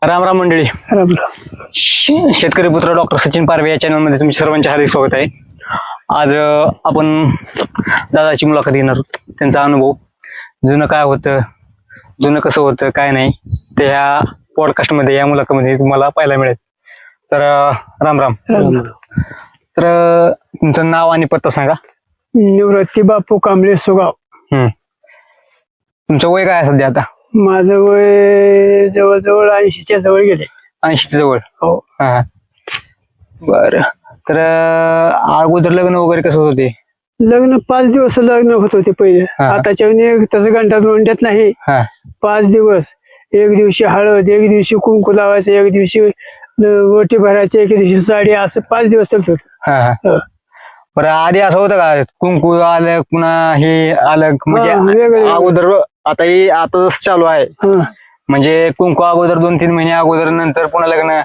राम राम मंडळी. राम राम. शेतकरी पुत्र डॉक्टर सचिन पारवे या चॅनलमध्ये तुमच्या सर्वांचे हार्दिक स्वागत आहे. आज आपण दादाची मुलाखत घेणार आहोत. त्यांचा अनुभव, जुनं काय होतं, जुनं कसं होतं, काय नाही, ते ह्या पॉडकास्टमध्ये, या मुलाखतीमध्ये तुम्हाला पाहायला मिळेल. तर राम राम. तर तुमचं नाव आणि पत्ता सांगा. निवृत्ती बापू कांबळे सुगाव. तुमचं वय काय आहे सध्या आता? माझं वय जवळजवळ 80च्या जवळ गेले. 80 जवळ. हो. हा. बरं. तर अगोदर लग्न वगैरे कसं होते? लग्न 5 दिवस लग्न होत होते पहिले. हा. आताच्या तसं घंटात रोंड्यात नाही. हा 5 दिवस, एक दिवशी हळद, एक दिवशी कुंकू लावायचं, एक दिवशी ओटी भरायची, एक दिवशी साडी, असं 5 दिवस चालत होत. हा हा. बरं, आधी असं होतं का कुंकू आलं पुन्हा हे आलं म्हणजे वेगळं अगोदर? आता जसं चालू आहे म्हणजे कुंकू अगोदर 2-3 महिने अगोदर, नंतर पुन्हा लग्न,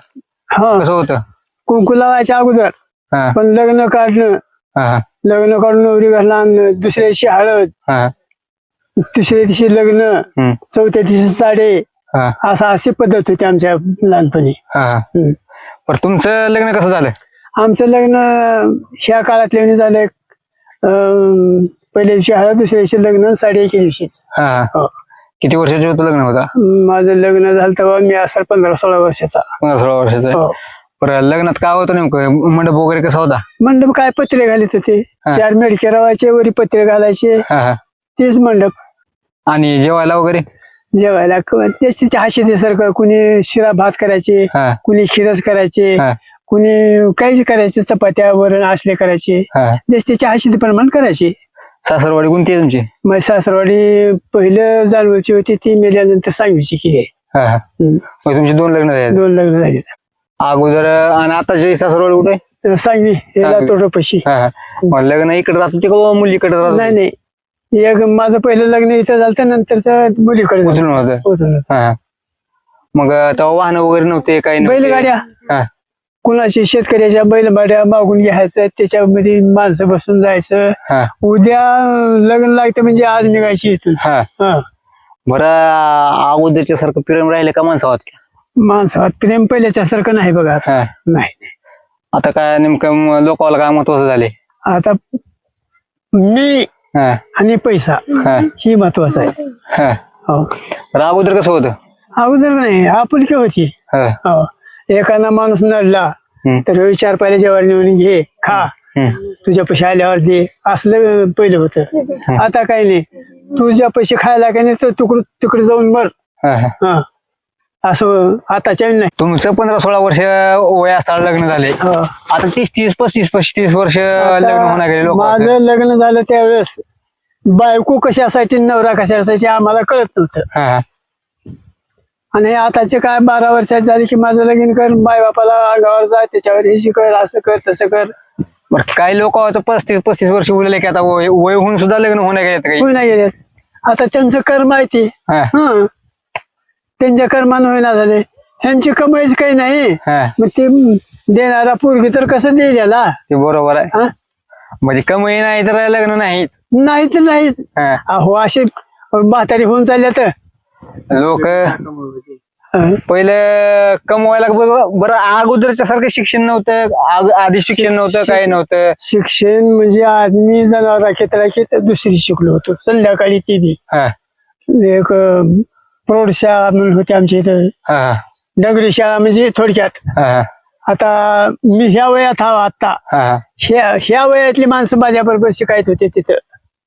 कसं होतं? कुंकू लावायच्या अगोदर हा पण लग्न काढणं, हा लग्न काढून नवरी घरला आणणं, दुसऱ्या दिवशी हळद, हा तिसऱ्या दिवशी लग्न, चौथ्या दिवशी साडे, हा अशी पद्धत होती आमच्या लहानपणी. हा. बरं, तुमचं लग्न कसं झालं? आमचं लग्न ह्या काळात लग्न झालं. पहिल्या दिवशी हळद, दुसऱ्या दिवशी लग्न, साडे एके दिवशीच. हा. किती वर्षाचं होतं लग्न होता? माझं लग्न झालं तेव्हा मी असं 15-16 वर्षाचा. 15-16 वर्षाचं. हो. बरं, लग्नात काय होतं नेमकं? मंडप वगैरे कसा होता? मंडप काय पत्रे घालीत होते, 4 मेडके रवायचे, वरी पत्रे घालायचे, तेच मंडप. आणि जेवायला वगैरे? जेवायला त्याच्या हाशेसारखं कुणी शिरा भात करायचे, कुणी खिरस करायचे, कुणी काही करायचे, चपात्या वरण असले करायचे, त्याच्या हाशेते प्रमाण करायचे. सासरवाडी कोणती आहे तुमची? मग सासरवाडी पहिलं जानवरची होती, ती मेल्यानंतर सांगवीची केली. तुमची 2 लग्न झाले? 2 लग्न झाले अगोदर. आणि आता जे सासरवाडी कुठे? सांगवी लातूरपाशी. लग्न इकडे राहत होते का मुलीकडे राहत? नाही नाही, एक माझं पहिलं लग्न इथं झालं, तर नंतरच मुलीकडे उचलून होतं. मग तेव्हा वाहन वगैरे नव्हते, काही बैलगाड्या, कुणाची शेतकऱ्याच्या बैलगाड्या मागून घ्यायचं, त्याच्यामध्ये माणसं बसून जायचं. उद्या लग्न लागतं म्हणजे आज निघायची इथून. बरं, अगोदरच्या सारखं प्रेम राहिले का माणसावात? माणसात प्रेम पहिल्याच्या सारखं नाही बघा. नाही. आता काय नेमकं लोकांना काय महत्वाचं झाले? आता मी आणि पैसा ही महत्वाचं आहे. अगोदर कसं होतं? अगोदर नाही, आपुलकी होती. एखादा माणूस नडला तर विचार पाहिजे, जेवण नेऊन घे, खा, तुझ्या पैसे आल्यावर दे, असलं पहिलं होतं. आता काही नाही, तुझ्या पैसे खायला काही नाही तर तिकडे जाऊन मर, असं आताच्या नाही. तुमचं 15-16 वर्ष वय असताना लग्न झाले, आता 30-35 वर्ष लग्न होणार गेले लोक. माझं लग्न झालं त्यावेळेस बायको कशासाठी, नवरा कशासाठी आम्हाला कळत नव्हतं. आणि आताचे काय 12 वर्षाचे झाले की माझं लगीन कर, बाय बापाला अंगावर जा, त्याच्यावर हे कर, असं कर, तसं कर. बरं, काही लोक 35-35 वर्ष उरले की आता वय होऊन सुद्धा लग्न होण्या गेले? होई नाही गेले. आता त्यांचं कर्म माहिती, त्यांच्या कर्मानं होईना झाले, ह्यांची कमाईच काही नाही. मग ते देणारा पोरगी तर कसं देईल याला? ते बरोबर आहे. म्हणजे कमाई नाही तर लग्न नाहीच. नाही तर नाहीच. अहो, असे म्हातारी होऊन चालल्या तर लोक पहिलं कमवायला. बरं, अगोदरच्या सारखं शिक्षण नव्हतं, आधी शिक्षण नव्हतं, काही नव्हतं. शिक्षण म्हणजे आदमी जनावर खेळ दुसरी शिकलो होतो. संध्याकाळी ती बी एक प्रौढशाळा म्हणून होती आमच्या इथं, डगरी शाळा म्हणजे थोडक्यात. आता मी ह्या वयात आता ह्या वयातली माणसं माझ्या बरोबर शिकायत होते तिथं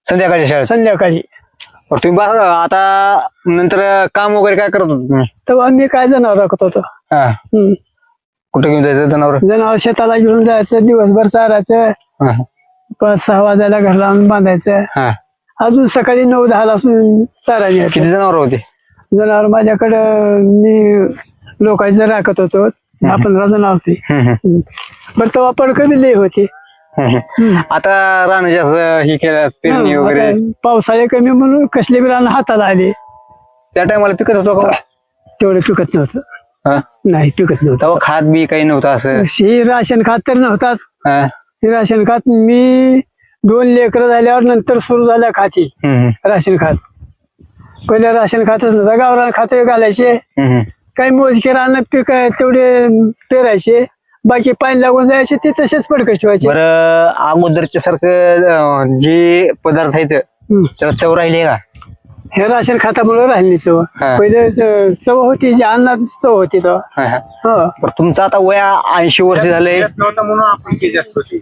संध्याकाळच्या शाळेत. संध्याकाळी. तुम्ही आता नंतर काम वगैरे काय करत होतो तुम्ही? तेव्हा मी काय जनावर राखत होतो. कुठे घेऊन जायचं जनावर? शेताला घेऊन जायचं, दिवसभर चारायचं, 5-6 वाजायला घर लावून बांधायचं, अजून सकाळी 9-10 ला चारायला. किती जनावर होते? जनावर माझ्याकडं मी लोकांचं राखत होतो, 10-15 जनावर होती. बरं, तेव्हा पडकं बी लई होती. आता रानाच्या हे केलं, पेरणी वगैरे. पावसाळे कमी म्हणून कसले बी रान हाताला आले. त्या टायमाला पिकत होतो का? तेवढं पिकत नव्हतं. नाही, पिकत नव्हतं. तेव्हा खात बी काही नव्हतं असं? ही राशन खात तर नव्हताच. हे राशन खात मी 2 लेकरं झाल्यावर नंतर सुरू झाल्या खाती राशन खात. पहिलं राशन खातच नव्हतं, गावरान खाते घालायचे, काही मोजके राहणं पीक तेवढे पेरायचे, बाकी पाणी लागून जायचे ते तसेच पडकं ठेवायचे. बरं अगोदरच्या सारखं जे पदार्थ आहेत त्याला चव राहिली का? हे राशन खातामुळे राहिली चव. पहिले चव होती, जी अन्नात चव होती तेव्हा. हो. बरं तुमचं आता वय 80 वर्ष झालंय. म्हणून आपण जास्त होती.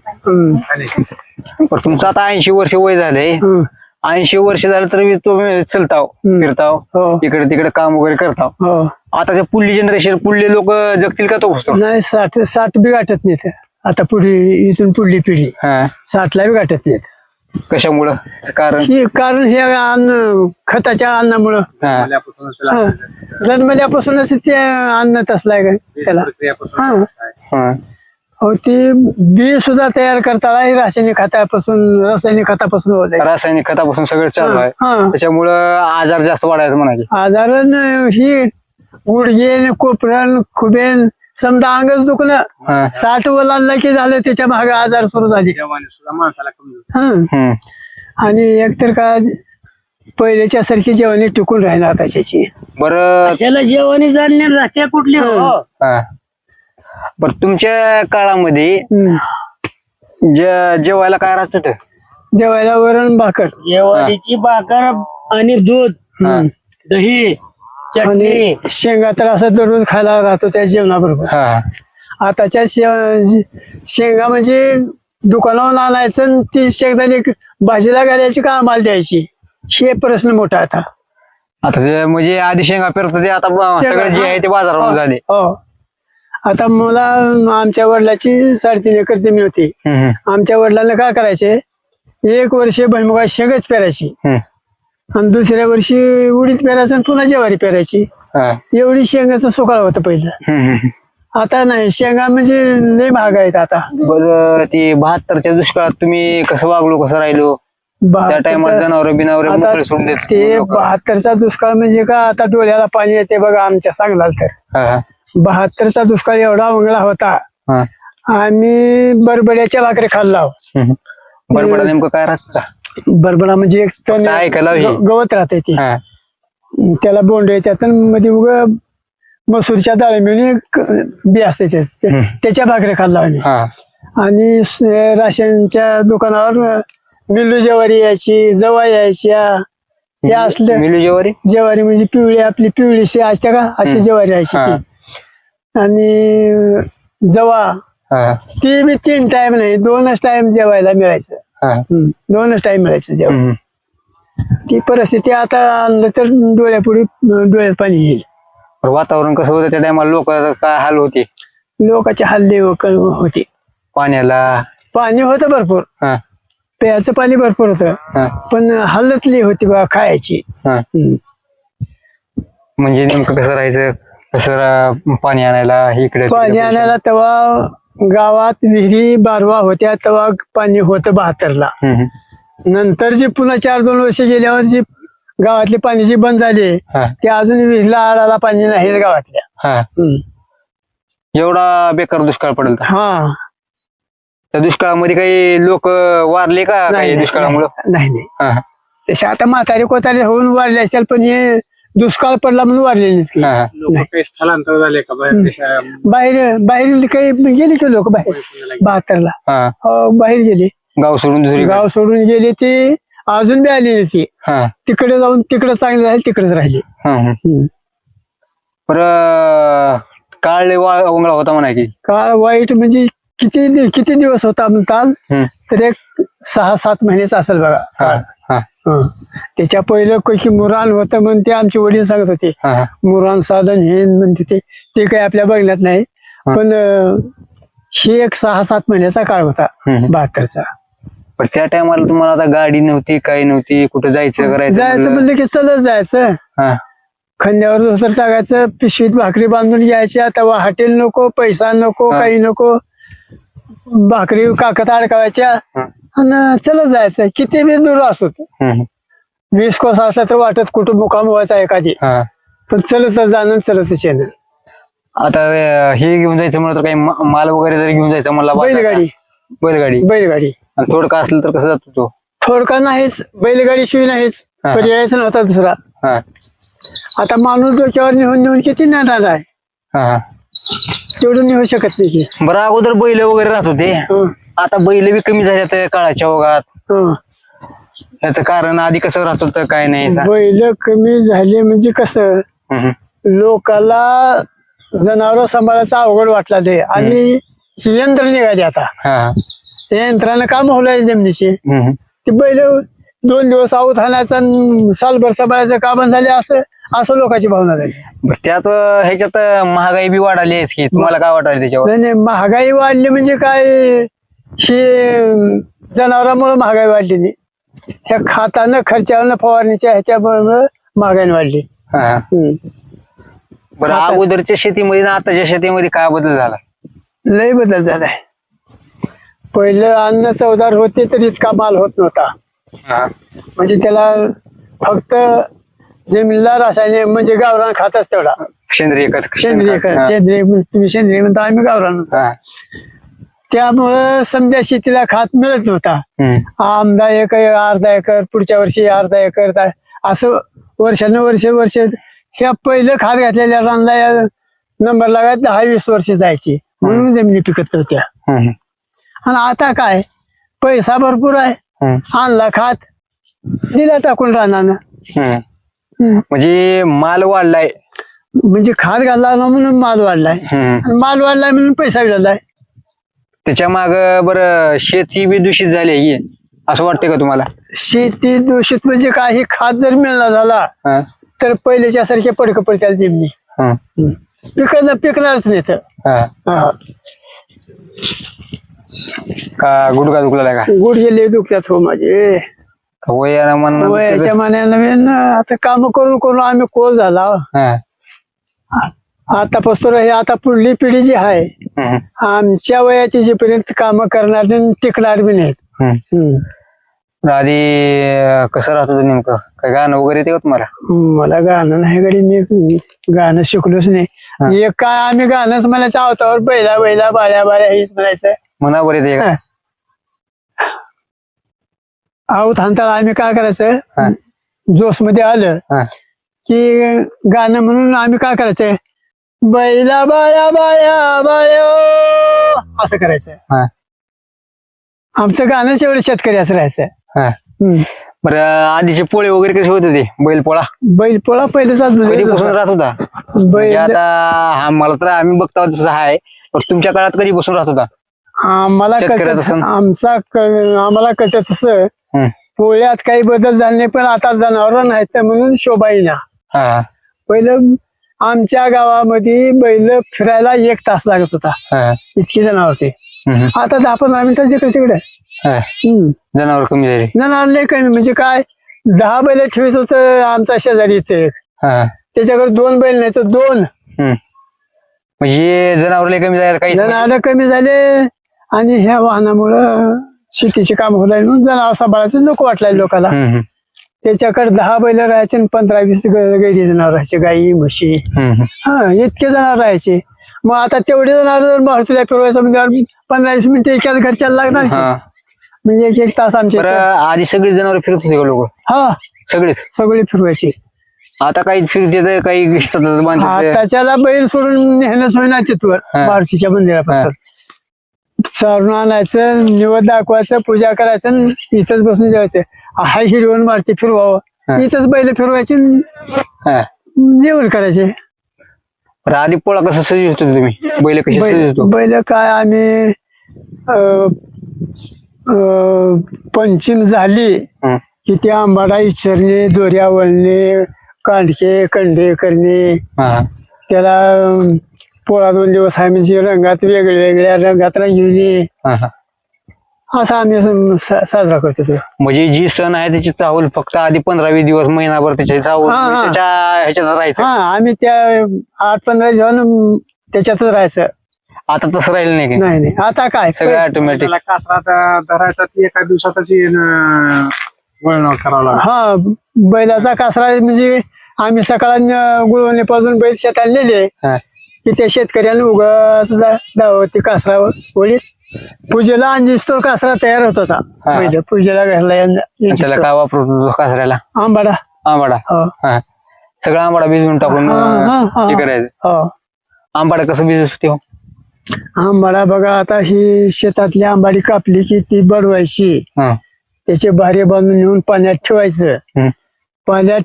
बरं तुमचं आता 80 वर्ष वय झालंय. 80 वर्ष झालं तर तुम्ही चलताव फिरताव हो. इकडे तिकडे काम वगैरे करताव. हो. आताच्या पुढली जनरेशन पुढले लोक जगतील का तो पुस्तक? नाही 60 बी गाठत नाहीत आता. पुढे इथून पुढली पिढी 60ला बी गाठत नाहीत. कशामुळं? कारण कारण हे अन्न खताच्या अन्नामुळं जन्मल्यापासूनच ते अन्न तसलाय काय त्याला. हो, ती बी सुद्धा तयार करता रासायनिक खतापासून होत आहे. रासायनिक खतापासून सगळं चालू आहे. त्याच्यामुळं आजार जास्त वाढायचं म्हणायचे. आजारण ही गुडघे, कोपरण, खुबेन समजा अंगच दुखणं 60 ओलांडला की झालं, त्याच्या मागे आजार सुरू झाले. आणि एकतर का पहिल्याच्या सारखी जेवणी टिकून राहिला त्याच्याची. बरं त्याला जेवणी जाणणे राहत्या कुठली. बरं तुमच्या काळामध्ये जेवायला काय राहत होतं? जेवायला वरण भाकर, जेवारीची भाकर आणि दूध, दही, चटणी, आणि शेंगा तर असं दररोज खायला राहतो त्या जेवणाबरोबर. आताच्या शेंगा म्हणजे दुकानावर आणायचं आणि ती शेंगदाणे भाजीला घालायची का आम्हाला द्यायची, हे प्रश्न मोठा आता. आता म्हणजे आधी शेंगा पेरत ते आता सगळं जे आहे ते बाजारावर झाले. हो. आता मला आमच्या वडिलाची 3.5 एकर जमीन होती. आमच्या वडिलांना काय करायचे, 1 वर्ष भुईमुगा शेंगच पेरायची आणि दुसऱ्या वर्षी उडीद पेरायचं आणि पुन्हा ज्वारी पेरायची. एवढी शेंगाचं सुकाळ होतं पहिलं. आता नाही, शेंगा म्हणजे लय महाग आहेत आता. बरं ती 72च्या दुष्काळात तुम्ही कसं वागलो, कसं राहिलो? त्या टायमात जनावर बिनावर मोकळे सोडून देत. ते 72चा दुष्काळ म्हणजे का आता डोळ्याला पाणी येते बघा आमच्या सांगलाल तर. 72चा दुष्काळ एवढा उंगळा होता. आम्ही बरबड्याच्या भाकरी खाल्ला. बरबडा नेमकं काय राहत? बरबडा म्हणजे एक तण गवत राहते ते, त्याला बोंड येतात मध्ये उग मसूरच्या डाळी मिळून बी असते त्याच्या भाकरी खाल्ला आम्ही. आणि राशनच्या दुकानावर मिल्लू ज्वारी यायची, जवा यायच्या. हे असलं मिल्लू ज्वारी म्हणजे पिवळी, आपली पिवळीशी असते का अशी ज्वारी यायची ती. आणि जवा ती बी 3 टाइम नाही, 2च टाइम जेवायला मिळायचं. 2च टाइम मिळायचं जेवण. ती परिस्थिती आता आणलं तर डोळ्यात पाणी येईल. वातावरण कसं होतं त्या टायमाला? लोक काय हाल होते? लोकांचे हल्ले होते. पाणी होतं भरपूर, प्यायचं पाणी भरपूर होतं, पण हालतली होती बा खायची. म्हणजे नेमकं कसं राहायचं, कसं पाणी आणायला इकडे पाणी आणायला तेव्हा गावात विहिरी बारवा होत्या, तेव्हा पाणी होतं 72ला. नंतर जी पुन्हा 4-2 वर्ष गेल्यावर जी गावातली पाणी जी बंद झाली, ते अजून विहिरीला आडाला पाणी नाही गावातल्या. एवढा बेकार दुष्काळ पडेल. त्या दुष्काळामध्ये काही लोक वारले का दुष्काळामुळे? नाही. तसे आता म्हातारे कोतारे होऊन वारले असतील, पण हे दुष्काळ पडला म्हणून वारले नाही. स्थलांतर झाले का बाहेर काही गेले की लोक बाहेर 72ला बाहेर गेले, गाव सोडून गेले. ते अजून बी आले नाही. ती तिकडे जाऊन तिकडे चांगले राहिले, तिकडेच राहिले. काळ उंगळा होता म्हणा की. काळ वाईट म्हणजे किती दिवस होता म्हणताल तर एक 6-7 महिनेच असेल बघा. त्याच्या पहिलं काही मुरान होतं म्हणते आमचे वडील सांगत होते. मुरान साधन हे म्हणते ते काही आपल्या बघण्यात नाही, पण हे एक 6-7 महिन्याचा काळ होता 72चा. पण त्या टायमाला तुम्हाला आता गाडी नव्हती, काही नव्हती, कुठं जायचं म्हणलं की चलत जायचं. खांद्यावर दुसरं टाकायचं, पिशवीत भाकरी बांधून घ्यायच्या. तेव्हा हॉटेल नको, पैसा नको, काही नको. भाकरी काकत अडकावायच्या आणि चलत जायचं. किती बी दूर असो, 20 कोस असला तर वाटत कुठं मुकाम व्हायचा एखादी, पण चलत जाणं, चलतच येणं. आता हे घेऊन जायचं म्हणलं तर काही माल वगैरे जरी घेऊन जायचं म्हणला, बैलगाडी आणि थोडका असलं तर कसं जातो तो? थोडका नाहीच, बैलगाडी शिवाय नाहीच, पर्यायच नव्हता दुसरा. आता माणूस डोक्यावर नेऊन किती नेणार आहे. हा. तेवढं नाही होऊ शकत नाही की. बरं अगोदर बैल वगैरे राहत होते, हं, आता बैल बी कमी झाल्यात काळाच्या ओघात. हं. याचं कारण आधी कसं राहत होतं काय नाही असं. बैल कमी झाले म्हणजे कसं हम्म. लोकाला जनावर सांभाळायचा अवघड वाटला ते, आणि ही यंत्र निघाली आता. हा. त्या यंत्रानं काम होलंय जमिनीची. हम्म. ते बैल 2 दिवस आऊत हाणायचा आणि सालभर सांभाळायचं काम झाले, असं असं लोकांची भावना झाली. बरं त्यात ह्याच्यात महागाई बी वाढाली आहे की, तुम्हाला काय वाटायला त्याच्यावर? नाही नाही, महागाई वाढली म्हणजे काय, हे जनावरांमुळे महागाई वाढली नाही, ह्या खातानं खर्चानं फवारणीच्या ह्याच्यामुळे महागाई वाढली. हा. हम्म. बरं अगोदरच्या शेतीमध्ये आणि आताच्या शेतीमध्ये काय बदल झाला? लय बदल झालाय. पहिलं अन्न चवदार होते तर इतका माल होत नव्हता. हा. म्हणजे त्याला फक्त जमिनीला रासायनिक म्हणजे गावरान खातच तेवढा. सेंद्रिय खत. सेंद्रिय खत, सेंद्रिय तुम्ही सेंद्रिय म्हणता, आम्ही गावरान. हा. त्यामुळं समजा शेतीला खात मिळत नव्हता. हम्म. आमदा एक अर्धा एकर, पुढच्या वर्षी अर्धा एकर, असं वर्ष ह्या पहिलं खात घातलेल्या रानला नंबर लागायत 10-20 वर्ष जायची, म्हणून जमिनी पिकत नव्हत्या. हम्म. आणि आता काय, पैसा भरपूर आहे, हम्म. आणला खात दिला टाकून रानानं. हम्म. हम्म. म्हणजे माल वाढलाय. म्हणजे खात घातला ना म्हणून माल वाढलाय, हम्म. आणि माल वाढलाय म्हणून पैसा मिळालाय. त्याच्या माग बरं शेती बी दूषित झाली आहे असं वाटतंय का तुम्हाला? शेती दूषित म्हणजे काही खात जर मिळणार झाला हा. तर पहिल्याच्या सारखे पडकं पडत्याल जमिनी, हा. पिकणारच नाही तर. हा. हा. का गुडघा दुखला का? गुडघे लय दुखतात हो माझे. वयाला म्हणणं वयाच्या मानानं आता काम करून करून आम्ही कोल झाला. हा. आतापासून हे आता पुढली पिढी जी आहे, हम्म. आमच्या वयात जीपर्यंत काम करणार नाही, टिकणार बी नाहीत. हम्म. हम्म. आधी कसं राहत होतं नेमकं? काय गाणं वगैरे येते का तुम्हाला? मला गाणं नाही गडी, मी गाणं शिकलोच नाही. एक काय आम्ही गाणंच म्हणायचं, आवतावर बैला बैला बाळ्या बाळ्या हेच म्हणायचं. म्हणा बरं येते का? आवत हाणताळा आम्ही काय हा. करायचं, जोश मध्ये आलं हा. की गाणं म्हणून आम्ही काय करायचं, बैला बाळ्या बाळ्या बाळ्या असं करायचं. हा. आमचं गाणंच एवढं शेतकरी असं राहायचं. हा. हम्म. बरं आधीचे पोळे वगैरे कसे होते ते बैल पोळा? बैल पोळा पहिलेच कधीपासून राहत होता? म्हणजे बैल आता मला तर आम्ही बघता तसं आहे, पण तुमच्या काळात कधीपासून राहत होता? आम्हाला शेतकऱ्याचं सण. आम्हाला कळतं तसं हम्म. पोळ्यात काही बदल झाले नाही, पण आता जनावर नाहीत तर म्हणून शोभा येईना. हा. पहिलं आमच्या गावामध्ये बैल फिरायला 1 तास लागत होता, हा. इतकी जनावर होते. हम्म. आता 10-15 मिनिटाचे तिकडे. हा. जनावर कमी झाली. जनावर लय कमी म्हणजे काय, 10 बैल ठेवत होत आमचा शेजारी इथे, हा. त्याच्याकडे 2 बैल नाही तर 2. म्हणजे जनावर लय कमी झाले काही. जनावर कमी झाले, आणि ह्या वाहनामुळं शेतीचे काम होत म्हणून जनावर सांभाळायचं लोक वाटलाय लोकांना. त्याच्याकडे 10 बैल राहायचे आणि 15-20 गैरी जनावर राहायचे, गाई म्हशी. हा, इतके जनावर राहायचे. मग आता तेवढे जनावर जर मारुतीला फिरवायचं म्हणजे 15-20 मिनिटं एकाच घरच्याला लागणार की. म्हणजे 1-1 तास आमचे. आधी सगळी जनावर फिरत होते का लोक? हा, सगळेच सगळे फिरवायचे. आता काही फिरते काही त्याच्याला बैल सोडून नेहनच होईना तिथवर मारुतीच्या मंदिरापासून. सारून आणायचं, निवड दाखवायचं, पूजा करायचं, इथंच बसून जेवायचं. हा हिरवण मारुती फिरवावं, इथंच बैल फिरवायचे, जेवण करायचे. आधी पोळा कसा सजवत होता तुम्ही? बैल कशी सजवतो? बैल काय आम्ही पंचीम झाली की ते आंबाडा इचरणे, दोऱ्या वळणे, कांडके कंडे करणे. त्याला पोळा 2 दिवस आहे म्हणजे रंगात वेगळ्या रंगात रंगवणे, असा आम्ही साजरा करतो. म्हणजे जी सण आहे त्याची चाहूल फक्त आधी 15-20 दिवस, महिनाभर त्याची चाहूल त्याच्या ह्याच्यात राहायचं. आम्ही त्या 8-15 दिवस त्याच्यातच राहायचं. आता तसं राहिलं नाही. नाही, आता काय सगळं ऑटोमॅटिक. कासरा धरायचा ती एका दिवसातच वळण करावं लागलं. हा, बैलाचा कासरा म्हणजे आम्ही सकाळी गुळवणीपासून बैल शेताला नेले की त्या शेतकऱ्याने उगाच ते कासरा वळीत पूजेला अंजिस्तोर कासरा तयार होत होता. बैल पूजेला घरला. त्याला काय वापरतो कासऱ्याला? आंबाडा. हो. सगळा आंबाडा भिजवून टाकून हे करायचं. आंबाडा कसं भिजत होते हो? आंबाडा बघा, आता ही शेतातली आंबाडी कापली की ती बडवायची, हा. त्याचे भारे बांधून नेऊन पाण्यात ठेवायचं. हम्म. पाण्यात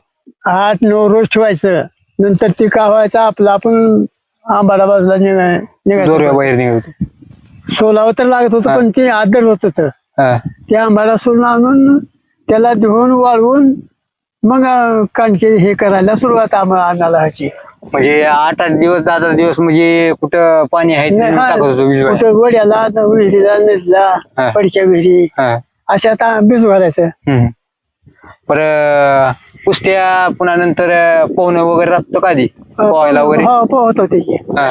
8-9 रोज ठेवायचं. नंतर ती कावायचं, आपलं आपण आंबाडा बाजूला दोरव्या निघायचं. बाहेर निघत होते. सोलावं तर लागत होतं, पण ते आदर होत होतं. हा. ते आंबाडा सोडून आणून त्याला धुवून वाळवून मग कणके हे करायला सुरुवात आम्हाला व्हायची. म्हणजे 8-8 दिवस 10 दिवस म्हणजे कुठं पाणी आहे ते हा, टाकत होतो भिजवायला. कुठं वड्याला, विहिरीला, नदीला, हा. पडक्या विहिरी हा. अशा आता भिजू घालायचं. हम्म. पर कुस्त्या पुन्हा नंतर पोहणं वगैरे राहतो का आधी पोहायला वगैरे? हो, पोहत होते की. हा.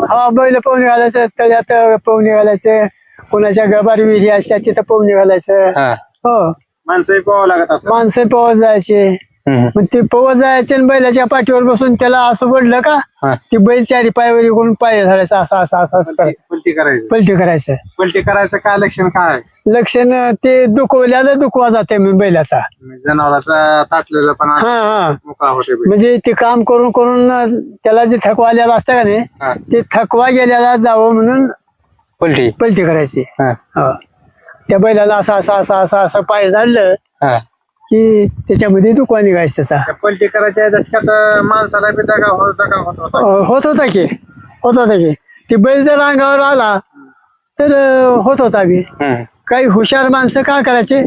हा, बैल पोहणे घालायचं, तळ्यात पोहणे घालायचं, कोणाच्या गबार विहिरी असल्या तिथं पोहणे घालायचं. हा. हो, माणसंही पोहावं लागत असं. माणसं पोहत जायचे. हम्म. मग ते पोहत जायचे आणि बैलाच्या पाठीवर बसून त्याला असं वडलं का हा. की बैल चारी पायावर करून पाय झाडायचं, असं असं असं असं करायचं, पलटी करायची. पलटी करायचं. पलटी करायचं काय लक्षण काय? लक्षण ते दुखवल्याला दुखवा जाते मग बैलाचा. जनावराचा ताटलेलं पण हा हा, मोकळा होते बैल. म्हणजे ते काम करून करून त्याला जे थकवा आलेला असतं का नाही, हा. ते थकवा गेलेला जावं म्हणून पलटी. पलटी करायची. हा. हो. त्या बैलाला असं असं असं असं असं पाय झाडलं हा. की त्याच्यामध्ये दुखवा निघायचं त्याचा. त्या पलटी करायच्या झटक्यात माणसाला बी दगा होत होता. होत होता की, होत होता की. ते बैल जर अंगावर आला तर होत होता की. हम्म. काही हुशार माणसं काय करायचे,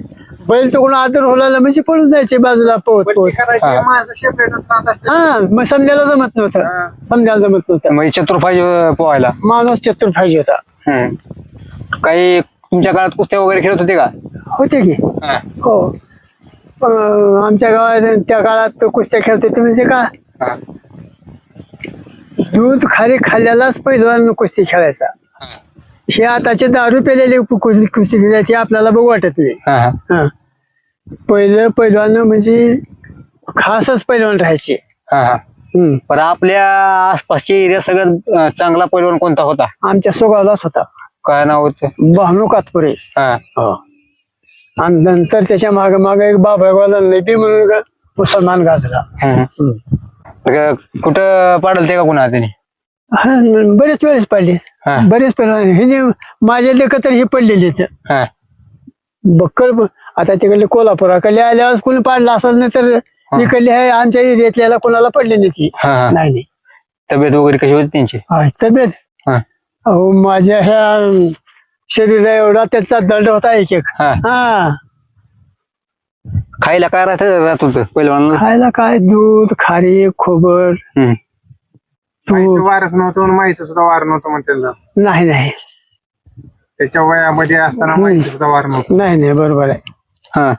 बैल तो कोण आदर होलाला म्हणजे पळून जायचे बाजूला पोहत पलटी पोहत. करायची हा. माणसं सेपरेटच राहत असते. हा, मग समजायला जमत हा. नव्हतं, समजायला जमत नव्हतं. म्हणजे चतुर पाहिजे पोहायला. माणूस चतुर पाहिजे होता. हम्म. काही तुमच्या काळात कुस्त्या वगैरे खेळत होते का? होते की. हा. हो, आमच्या गावात त्या काळात कुस्त्या खेळत होते म्हणजे का, हा. दूध खाली खाल्ल्यालाच पहिलवान कुस्ती खेळायचा. हा. हे आताचे दारू पेलेले कुस्ती खेळायचे आपल्याला बघू वाटत नाही. हा. हा, पहिलं पहिलवान म्हणजे खासच पहिलवान राहायचे. हा. हा. हम्म. पण आपल्या आसपासच्या एरिया सगळ्यात चांगला पैलवान कोणता होता? आमच्या सोगावलाच होता काय नाव होतं? भानू कातपुरे. हा. हो. आणि नंतर त्याच्या मागे मागे एक बाबळगावला नबी म्हणून मुसलमान गाजला. हम्म. कुठं पाडल ते का कुणा त्याने? हा, बरेच वेळेस पडले. हा. बरेच पहिलवान हे माझ्या लेख तर हे पडलेले हा. बक्कळ. आता तिकडले कोल्हापुराकडले आल्यावर कोणी पाडला असेल नाही तर इकडले आहे आमच्या एरियातल्याला कोणाला पडले नाही ती. हा. हा. नाही नाही. तब्येत वगैरे कशी होती त्यांची? हा, तब्येत. हा. अहो, माझ्या ह्या शरीरा एवढा त्याचा दंड होता एक एक. हा. हा, खायला काय राहत होतं पैलवान? खायला काय, दूध, खारी, खोबर, माईचं तूप. वारच नव्हतं आणि माईचं सुद्धा वार नव्हतं म्हणते त्यांना. नाही नाही त्याच्या वयामध्ये असताना माईचं सुद्धा वार नव्हतं. नाही नाही, बरोबर आहे. हा.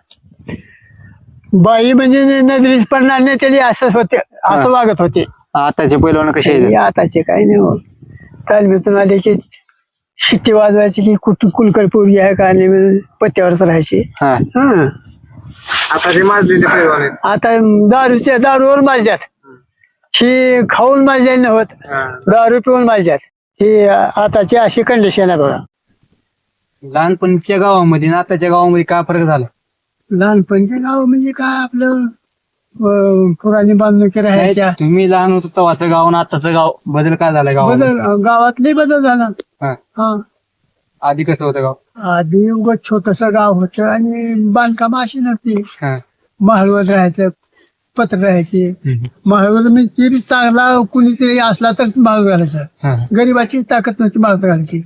बाई म्हणजे नजरीच पडणार नाही त्याला, असंच होते, असं वागत होते. आताचे पैलवान कसे हे आहेत? आताचे काही नाही हो. तालमीतून आले की शिट्टी वाजवायची की कुठून कुलकड पोरगी आहे का नाही म्हणून पत्त्यावरच राहायचे. हा. हा, आता जे माजलेले पैलवान आहेत. आता दारूवर माजल्यात. ही खाऊन माजलेली नव्हत, हा. दारू पिऊन माजल्यात. ही आताची अशी कंडिशन आहे बघा. लहानपणीच्या गावामध्ये आणि आताच्या गावामध्ये काय फरक झाला? लहानपणचे गाव म्हणजे काय आपलं पुराणी बांधणुकी राहायच्या. तुम्ही लहान होतो तेव्हाचं गाव आणि आताचं गाव बदल काय झालाय गाव? बदल, गावातले बदल झाला. हा. हा, आधी कसं होतं गाव? आधी उगत छोटस गाव होतं आणि बांधकाम अशी नव्हती. हा. माळवर राहायचं, पत्र राहायचे. माळवर म्हणजे तरी चांगला कुणीतरी असला तर माळ घालायचं. हा. गरीबाची ताकद नव्हती माळ घालायची.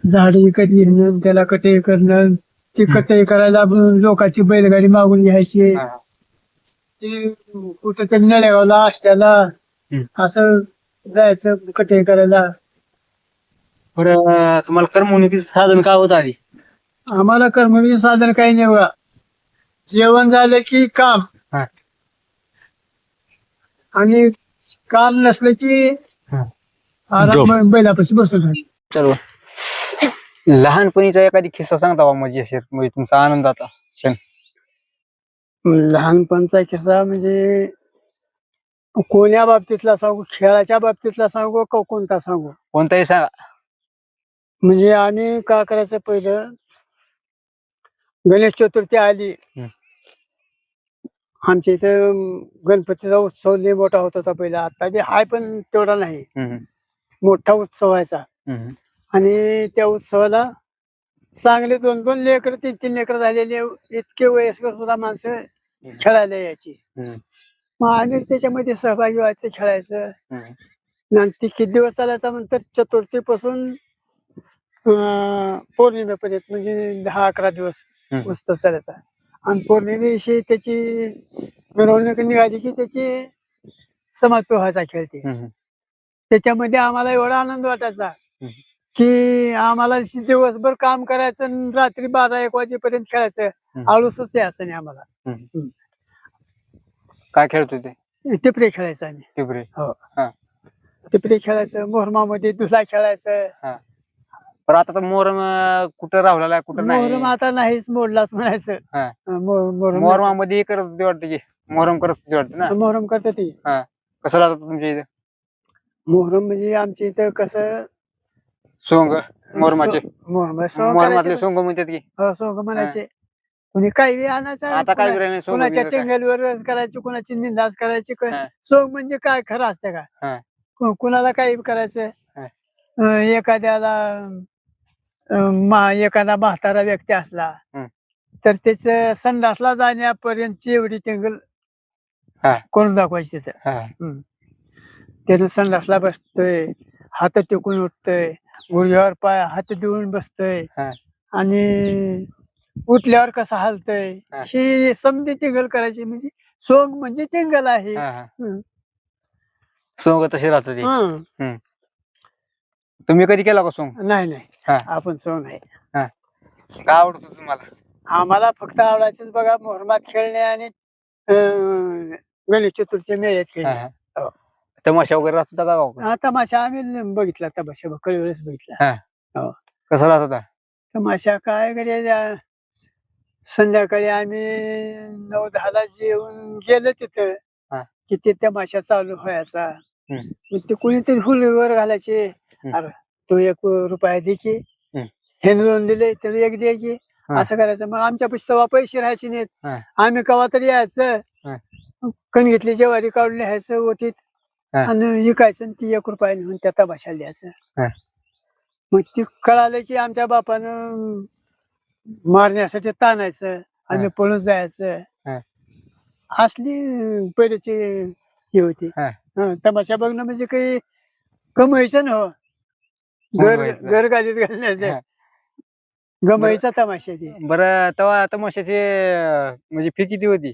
झाड विकत घेणं, त्याला कटे करणं, ती कटे करायला लोकांची बैलगाडी मागून घ्यायची. हा. ते कुठेतरी नळेगावला असल्याला असं जायचं कटे करायला. बरं, तुम्हाला करमणुकीचं साधन काय होतं आधी? आम्हाला कर्मवीर साधन काही नाही बघा. जेवण झालं की काम, हा. आणि काम नसलं की हा. आराम बैलापाशी बसलो नाही. चलो, लहानपणीचा एखादी किस्सा सांगता बा, म्हणजे तुमचा आनंदाचा क्षण. लहानपणचा किस्सा म्हणजे कोण्या बाबतीतला सांगू, खेळाच्या बाबतीतला सांगू का कोणता सांगू? कोणताही सांगा. म्हणजे आम्ही काय करायचं, पहिलं गणेश चतुर्थी आली आमच्या इथं गणपतीचा उत्सव लय मोठा होत होता पहिला. आता बी हाय पण तेवढा नाही. हम्म, मोठा उत्सव व्हायचा हम्म, आणि त्या उत्सवाला चांगले 2-2 लेकर 3-3 लेकर झालेले इतके वयस्कर सुद्धा माणसं खेळायला यायची. हम्म, मग आम्ही त्याच्यामध्ये सहभागी व्हायचं, खेळायचं. हम्म. नंतर किती दिवस चालायचा नंतर चतुर्थीपासून पौर्णिमेपर्यंत म्हणजे 10-11 दिवस हम्म. उत्सव चालायचा. आणि पौर्णिमेविषयी त्याची मिरवणूक निघाली की त्याची समाप्ती व्हायचा खेळ ते. हम्म. त्याच्यामध्ये आम्हाला एवढा आनंद वाटायचा हम्म. की आम्हाला दिवसभर काम करायचं आणि रात्री 12-1 वाजेपर्यंत खेळायचं. हम्म. आळूसच यायचं नाही आम्हाला. काय खेळत होते? टिपरे खेळायचं आम्ही. टिपरे. हो, हा. टिपरे खेळायचं, मोहरमामध्ये दुसरा खेळायचं. हा. पण आता तर मोहरम कुठं राहिलेला कुठं नाही. मोहरम आता नाहीच, मोडलाच म्हणायचं. हा. मोहरम मोहरमामध्ये करत होते वाटतं की मोहरम करत होते वाटतं ना. मोहरम करतात ती. हा. कसं राहत होतं तुमच्या इथे मोहरम म्हणजे आमच्या इथं कसं सोंग मोहरमाचे मोहरमातले सोंग सोंग म्हणतात की म्हणायचे. कुणी काही बी आणायचं, आता काय राहिले सोंग कुणाच्या म्हणजे काय? टेंगलवर करायची, कुणाची निंदाच करायची. हा. सोंग म्हणजे काय खरं असतं हा. का? कुणाला काही करायचं. हा. एखाद्याला एखादा म्हातारा व्यक्ती असला हम्म. तर त्याच संडासला जाण्यापर्यंतची एवढी टेंगल हा. करून दाखवायची तिथं. हा. त्यानं संडासला बसतोय, हात टेकून उठतोय, गुडघ्यावर पाय हात देऊन बसतोय हा. आणि उठल्यावर कसं हालतय हा. ही समधी टिंगल करायची. म्हणजे सोंग म्हणजे टिंगल आहे. हा, हा. हं. सोंग तशी राहत होती. हं. तुम्ही कधी केला का सोंग? नाही हा. आपण सोंग आहे. काय आवडत होतं तुम्हाला? आम्हाला फक्त आवडायचंच बघा मोहरमात खेळणे आणि गणेश चतुर्थी मेळ्यात हा, खेळणे. हा. हो. तमाशा वगैरे राहत होता का गावाकडे? हा, तमाशा आम्ही बघितला. तमाशा कळी वेळेस बघितला. कसं राहत होता? तमाशा काय कडे संध्याकाळी आम्ही 9-10ला जेवून गेलं तिथं हा. की ते तमाशा चालू व्हायचा. हम्म. मग ते कुणीतरी हुलीवर घालायचे. अरे तो 1 रुपया दे की, हे 2 दिले तर 1 दे की, हा. असं करायचं. मग आमच्या तेव्हा पैसे राहायचे नाहीत. हा. आम्ही कवा तरी यायचं, हा. कणगीतली ज्वारी काढून लिहायचं ओटीत हा. आणि विकायचं आणि ती 1 रुपया नेऊन त्या तमाशाला द्यायचं. हा. मग ती कळालं की आमच्या बापानं मारण्यासाठी ताणायचं, आम्ही पळून जायचं. हा. असली पहिल्याची हे होती. हा. तमाशा बघणं म्हणजे काही कमायचं ना. कमवायचं. घर गाडीत घालण्याचं हा. गमाईचा तमाशा ती. बरं तेव्हा तमाशाची म्हणजे फी किती होती?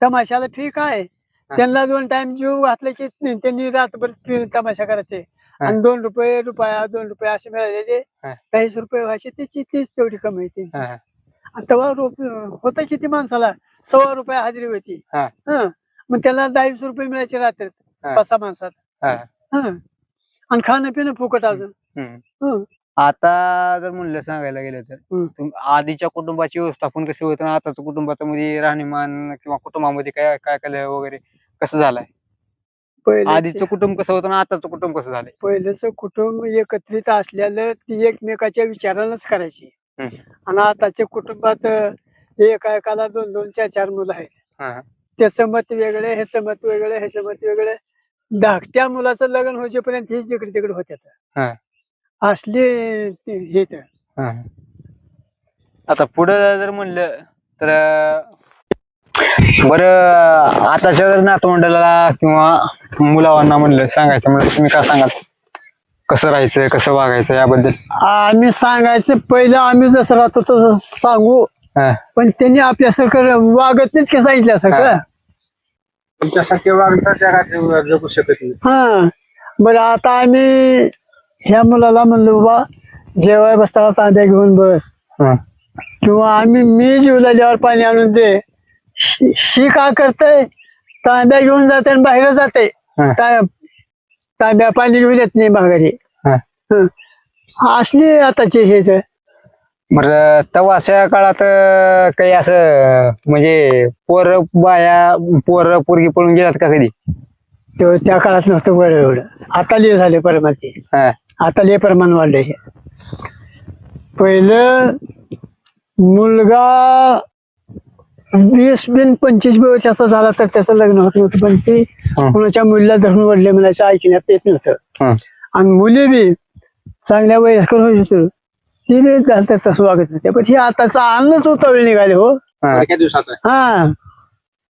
तमाशाला फी काय, त्यांना 2 टाइम जीव घातले की त्यांनी रात्रभर तमाशा करायचे. आणि 2 रुपये 2 रुपये असे मिळालेले 40 रुपये व्हायचे. त्याची तीच तेवढी कमाई त्यांची. आणि तेव्हा होता किती माणसाला? 1.25 रुपये हजेरी होती. मग त्याला 10-20 रुपये मिळायचे रात्री 5-6 माणसात. आणि खाणं पिणं फुकट अजून. आता जर म्हणलं सांगायला गेलं तर आधीच्या कुटुंबाची व्यवस्थापन कशी होतं, आताच्या कुटुंबामध्ये राहणीमान किंवा कुटुंबामध्ये काय काय केलं वगैरे कसं झालंय? आधीचं कुटुंब कसं होतं आणि आताचं कुटुंब कसं झालंय? पहिल्याचं कुटुंब एकत्रित असलेलं ती एकमेकाच्या विचारानंच करायची. आणि आताच्या कुटुंबात एकाला 2-2, 4-4 मुलं आहेत. त्याचं मत वेगळं, ह्याचं मत वेगळं, ह्याचं मत वेगळं. धाकट्या मुलाचं लग्न होईपर्यंत हे जिकडे तिकडे होत्यात. असले हे तर. आता पुढं जर म्हणलं तर बरं आताच्या जर नातवंडाला किंवा मुलांना म्हणलं सांगायचं म्हणजे तुम्ही काय सांगाल? कसं राहायचं, कसं वागायचं याबद्दल? आम्ही सांगायचं पहिलं आम्ही जसं राहतो तसं सांगू, पण त्यांनी आपल्यासारखं वागत नाहीत की सांगितल्यासारखं. तुमच्यासारखे वागता जगात जगू शकत नाही. बरं आता आम्ही ह्या मुलाला म्हणलो बाबा जेवाय बसताना तांब्या घेऊन बस, किंवा मी जेवल्यावर पाणी आणून दे. ही काय करतय, तांब्या घेऊन जाते आणि बाहेर जाते. तांब्या पाणी घेऊन येत नाही माघारी. असली आताचे हे तर. बरं तेव्हा अशा काळात काही असं म्हणजे पोर पोरगी पळून गेलात का कधी? त्या काळात नव्हतं बरं एवढं. आता लिहि झाले प्रमाण ते. आता लिहि प्रमाण वाढले. पहिलं मुलगा 20-25 वर्षाचा झाला तर त्याचं लग्न होत नव्हतं, पण ते कोणाच्या मुलीला धरून वडले म्हणायचं ऐकण्यात येत नव्हतं. आणि मुली बी चांगल्या वयस्कर होत होते, ती बी झालं तर तसं वागत नव्हते. पण हे आताचा अन्नच उतावळ निघाले हो. थोडक्या दिवसात हा,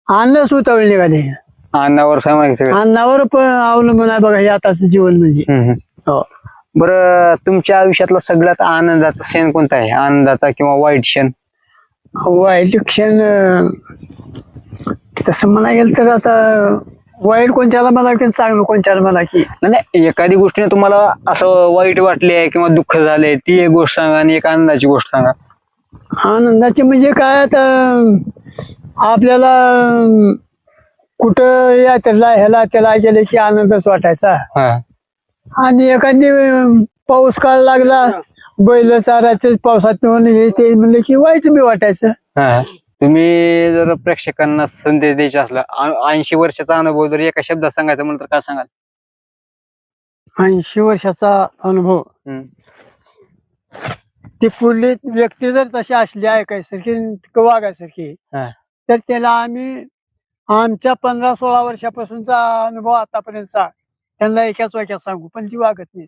अन्नच उतावळ निघाले. अन्नावर सांगायचं सगळं. अन्नावर पण अवलंबून आहे बघा हे आताचं जीवन म्हणजे. हो. बरं, तुमच्या आयुष्यातला सगळ्यात आनंदाचा क्षण कोणता आहे? आनंदाचा किंवा वाईट क्षण? वाईट क्षण तसं म्हणा गेलं तर आता वाईट कोणत्याला मला की चांगलं कोणत्याला मला की. नाही, एखादी गोष्टीने तुम्हाला असं वाईट वाटले आहे किंवा दुःख झाले, ती एक गोष्ट सांगा आणि एक आनंदाची गोष्ट सांगा. आनंदाचे म्हणजे काय आता आपल्याला कुठं यात्रेला ह्याला त्याला गेले की आनंदच वाटायचा. आणि एखादी पाऊस काळ लागला, बैल चाराचे पावसात नेऊन हे ते म्हणलं की वाईट बी वाटायचं. तुम्ही जर प्रेक्षकांना संदेश द्यायचा असला, 80 वर्षाचा अनुभव जर एका शब्दात सांगायचा म्हणलं तर काय सांगाल? 80 वर्षाचा अनुभव. ती पुढली व्यक्ती जर तशी असली ऐकायसारखी वागायसारखी तर त्याला आम्ही आमच्या 15-16 वर्षापासूनचा अनुभव आतापर्यंतचा त्यांना एकाच वाक्यात सांगू, पण ती वागत नाही.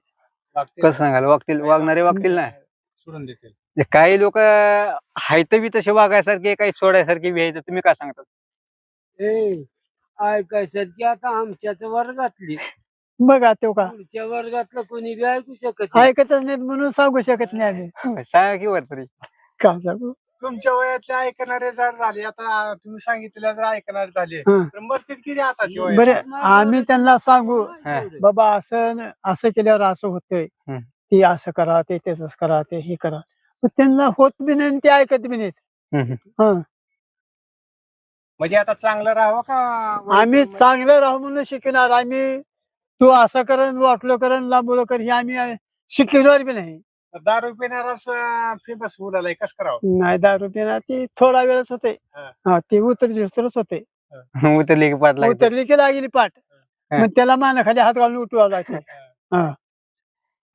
कसं सांगाल? वागणारे वागतील ना, सोडून देतील. काही लोक आहेत बी तसे वागायसारखे, काही सोडायसारखे बी आहेत. तुम्ही काय सांगता? ऐकायसारखी आता आमच्याच वर्गातली, बघा तो का पुढच्या वर्गातलं कोणी बी ऐकू शकत नाही. ऐकतच नाहीत म्हणून सांगू शकत नाही आम्ही. सांगा की वर तरी. का सांगू? तुमच्या वयातले ऐकणारे जर झाले, आता तुम्ही सांगितलं जर ऐकणारे झाले हं. तर मरतील किती आताची वय? बरं, आम्ही त्यांना सांगू हं. बाबा असं केल्यावर असं होतंय, हं. ती असं करा, ते तसंच करा, ते हे करा. पण त्यांना होत बी नाही आणि ते ऐकत बी नाहीत. हं. म्हणजे आता चांगलं राहावं का आम्ही चांगलं राहू म्हणून शिकणार. आम्ही तू असं करण, वाटलं करण, लांबलं कर हे आम्ही शिकवणार बी नाही. दारू पिणाराच फेमस बोलायला कसं करावं? नाही, दारू पिणार ती थोडा वेळच होते. हं. हा, ती उतरच होते. उतरली की पाठ लागते. उतरली की लागली पाठ. हं. मग त्याला मानाखाली हात घालून उठवा लागते. हा,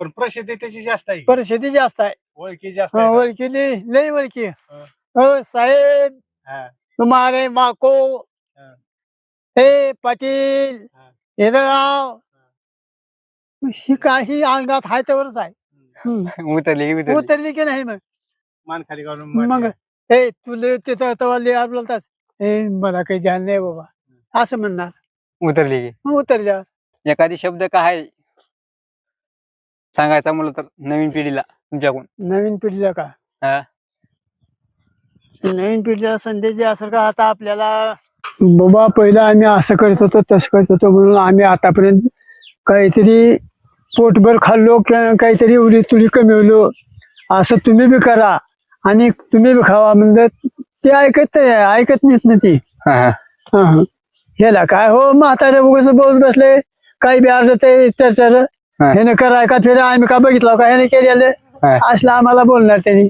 पण प्रसिद्धी त्याची जास्त आहे, परिस्थिती जास्त आहे. ओळखी जास्त हा, आहे. ओळखीली लई ओळखी. हं. हो साहेब, हा. तुम्हारे माँ को हं. हे पाटील हं. येदराव, ही काही अंगात हाय त्यावरच आहे. उतरली उतरली की नाही मग मान खाली घालून मग हे तुले तिथं तवा लिहा बोलतात, हे मला काही ध्यान नाही बाबा असं म्हणणार. उतरली की मग उतरल्यावर एखादी शब्द काय आहे सांगायचा म्हणलं तर नवीन पिढीला तुमच्याकडून? नवीन पिढीला का? हा. नवीन पिढीला संदेश द्यासारखं आता आपल्याला बाबा पहिला आम्ही असं करत होतो तसं करत होतो म्हणून आम्ही आतापर्यंत काहीतरी पोटभर खाल्लो, काहीतरी उडी तुडी कमवलो, असं तुम्ही बी करा आणि तुम्ही बी खावा म्हणजे ते ऐकत नाहीत ना ती. ह्याला काय हो म्हातारे उगाच बोलत बसले, काही बी अर्ध ते चर्चा ह्याने कराय का फिर आम्ही का बघितलं का ह्याने केलेलं असलं आम्हाला बोलणार त्यांनी.